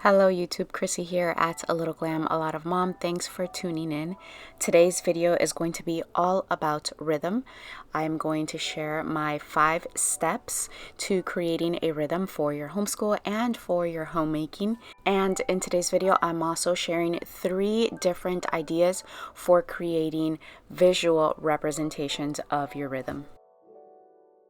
Hello YouTube, Chrissy here at A Little Glam, A Lot of Mom. Thanks for tuning in. Today's video is going to be all about rhythm. I'm going to share my 5 steps to creating a rhythm for your homeschool and for your homemaking. And in today's video, I'm also sharing 3 different ideas for creating visual representations of your rhythm.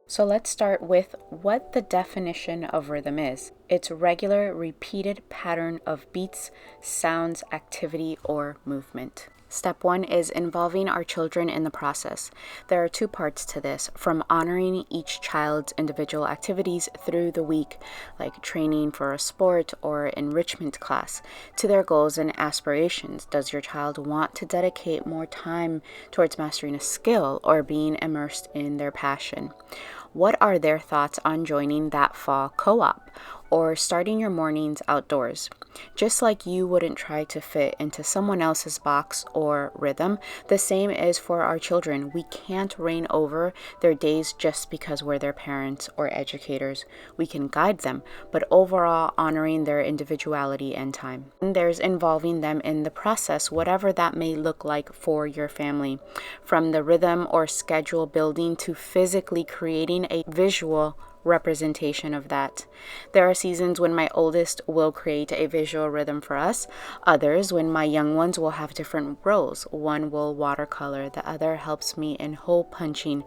So let's start with what the definition of rhythm is. It's regular, repeated pattern of beats, sounds, activity, or movement. Step 1 is involving our children in the process. There are 2 parts to this, from honoring each child's individual activities through the week, like training for a sport or enrichment class, to their goals and aspirations. Does your child want to dedicate more time towards mastering a skill or being immersed in their passion? What are their thoughts on joining that fall co-op or starting your mornings outdoors? Just like you wouldn't try to fit into someone else's box or rhythm, the same is for our children. We can't reign over their days just because we're their parents or educators. We can guide them, but overall honoring their individuality and time. And there's involving them in the process, whatever that may look like for your family, from the rhythm or schedule building to physically creating a visual representation of that. There are seasons when my oldest will create a visual rhythm for us, others when my young ones will have different roles. One will watercolor, the other helps me in hole punching,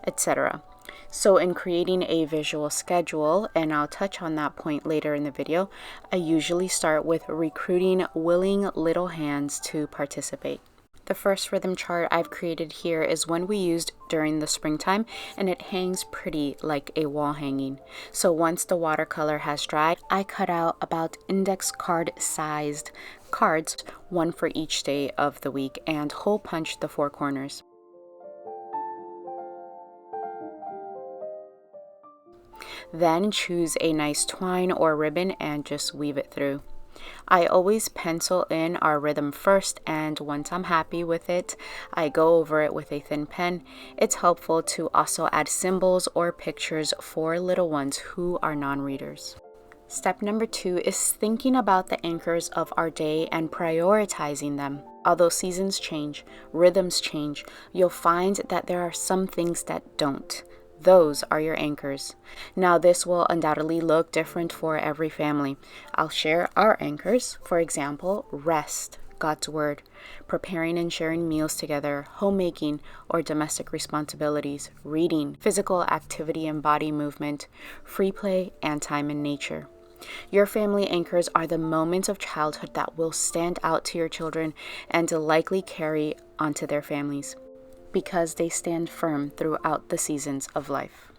etc. So in creating a visual schedule, and I'll touch on that point later in the video, I usually start with recruiting willing little hands to participate. The first rhythm chart I've created here is one we used during the springtime, and it hangs pretty like a wall hanging. So once the watercolor has dried, I cut out about index card sized cards, one for each day of the week, and hole punched the 4 corners. Then choose a nice twine or ribbon and just weave it through. I always pencil in our rhythm first, and once I'm happy with it, I go over it with a thin pen. It's helpful to also add symbols or pictures for little ones who are non-readers. Step number 2 is thinking about the anchors of our day and prioritizing them. Although seasons change, rhythms change, you'll find that there are some things that don't. Those are your anchors. Now, this will undoubtedly look different for every family. I'll share our anchors. For example, rest, God's Word, preparing and sharing meals together, homemaking or domestic responsibilities, reading, physical activity and body movement, free play, and time in nature. Your family anchors are the moments of childhood that will stand out to your children and to likely carry onto their families, because they stand firm throughout the seasons of life.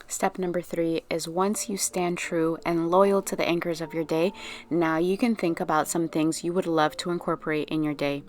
Step number 3 is once you stand true and loyal to the anchors of your day, now you can think about some things you would love to incorporate in your day.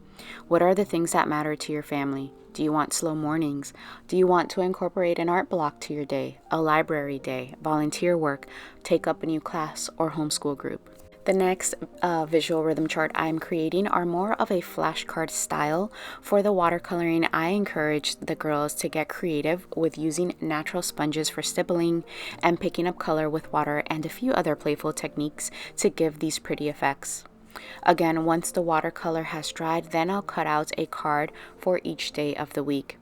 What are the things that matter to your family? Do you want slow mornings? Do you want to incorporate an art block to your day, a library day, volunteer work, take up a new class, or homeschool group? The next visual rhythm chart I'm creating are more of a flashcard style. For the watercoloring, I encourage the girls to get creative with using natural sponges for stippling and picking up color with water and a few other playful techniques to give these pretty effects. Again, once the watercolor has dried, then I'll cut out a card for each day of the week.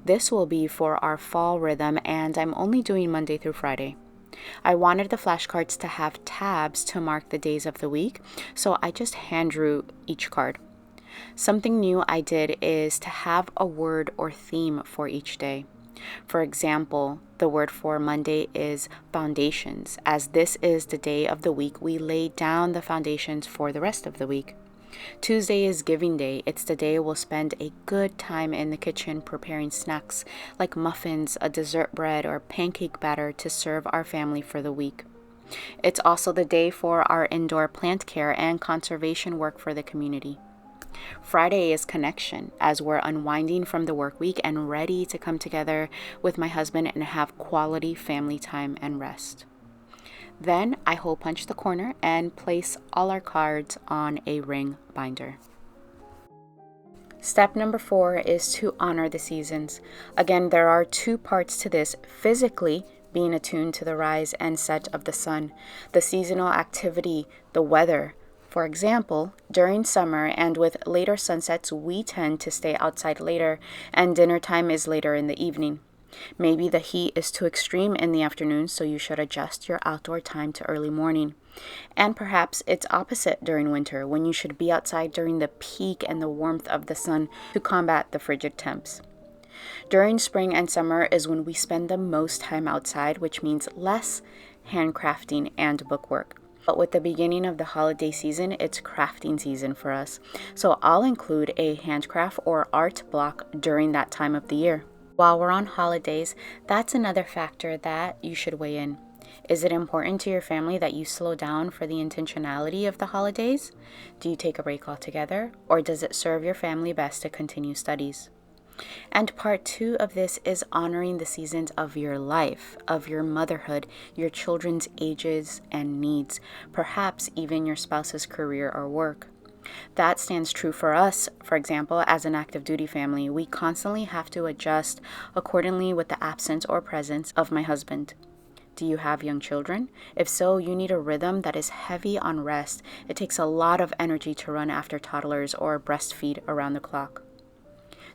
This will be for our fall rhythm, and I'm only doing Monday through Friday. I wanted the flashcards to have tabs to mark the days of the week, so I just hand drew each card. Something new I did is to have a word or theme for each day. For example, the word for Monday is foundations, as this is the day of the week we lay down the foundations for the rest of the week. Tuesday is Giving Day. It's the day we'll spend a good time in the kitchen preparing snacks like muffins, a dessert bread, or pancake batter to serve our family for the week. It's also the day for our indoor plant care and conservation work for the community. Friday is Connection, as we're unwinding from the work week and ready to come together with my husband and have quality family time and rest. Then I hole punch the corner and place all our cards on a ring binder. Step number 4 is to honor the seasons. Again, there are 2 parts to this. Physically, being attuned to the rise and set of the sun, the seasonal activity, the weather. For example, during summer and with later sunsets, we tend to stay outside later, and dinner time is later in the evening. Maybe the heat is too extreme in the afternoon, so you should adjust your outdoor time to early morning. And perhaps it's opposite during winter, when you should be outside during the peak and the warmth of the sun to combat the frigid temps. During spring and summer is when we spend the most time outside, which means less handcrafting and bookwork. But with the beginning of the holiday season, it's crafting season for us. So I'll include a handcraft or art block during that time of the year. While we're on holidays, that's another factor that you should weigh in. Is it important to your family that you slow down for the intentionality of the holidays? Do you take a break altogether, or does it serve your family best to continue studies? And part 2 of this is honoring the seasons of your life, of your motherhood, your children's ages and needs, perhaps even your spouse's career or work. That stands true for us. For example, as an active duty family, we constantly have to adjust accordingly with the absence or presence of my husband. Do you have young children? If so, you need a rhythm that is heavy on rest. It takes a lot of energy to run after toddlers or breastfeed around the clock.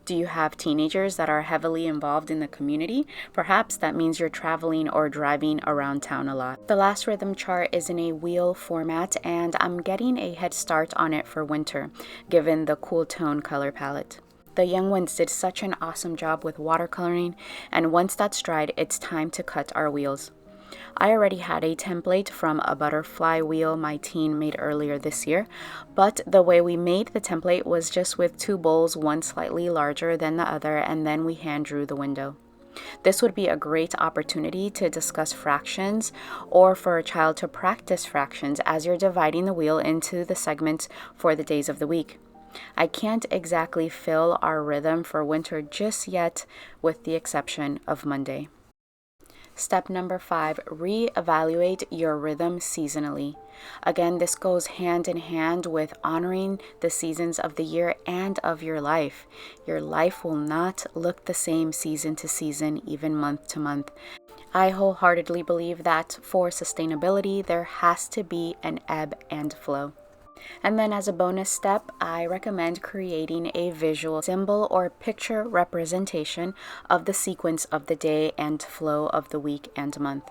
Do you have teenagers that are heavily involved in the community? Perhaps that means you're traveling or driving around town a lot. The last rhythm chart is in a wheel format, and I'm getting a head start on it for winter, given the cool tone color palette. The young ones did such an awesome job with watercoloring, and once that's dried, it's time to cut our wheels. I already had a template from a butterfly wheel my teen made earlier this year, but the way we made the template was just with 2 bowls, one slightly larger than the other, and then we hand drew the window. This would be a great opportunity to discuss fractions or for a child to practice fractions as you're dividing the wheel into the segments for the days of the week. I can't exactly fill our rhythm for winter just yet, with the exception of Monday. Step number 5, reevaluate your rhythm seasonally. Again, this goes hand in hand with honoring the seasons of the year and of your life. Your life will not look the same season to season, even month to month. I wholeheartedly believe that for sustainability, there has to be an ebb and flow. And then as a bonus step, I recommend creating a visual symbol or picture representation of the sequence of the day and flow of the week and month.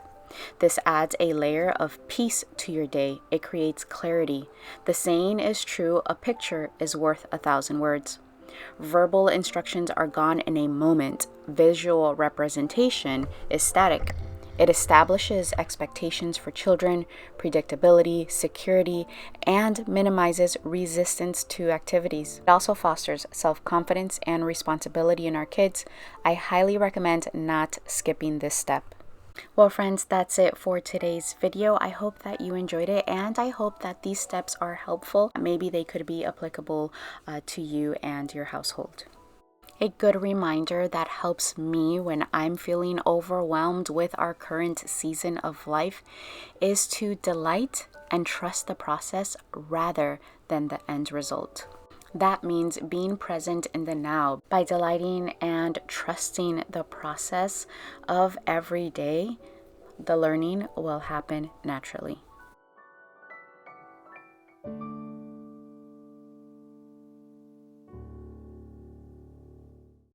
This adds a layer of peace to your day. It creates clarity. The saying is true, a picture is worth 1,000 words. Verbal instructions are gone in a moment. Visual representation is static. It establishes expectations for children, predictability, security, and minimizes resistance to activities. It also fosters self-confidence and responsibility in our kids. I highly recommend not skipping this step. Well, friends, that's it for today's video. I hope that you enjoyed it, and I hope that these steps are helpful. Maybe they could be applicable to you and your household. A good reminder that helps me when I'm feeling overwhelmed with our current season of life is to delight and trust the process rather than the end result. That means being present in the now. By delighting and trusting the process of every day, the learning will happen naturally.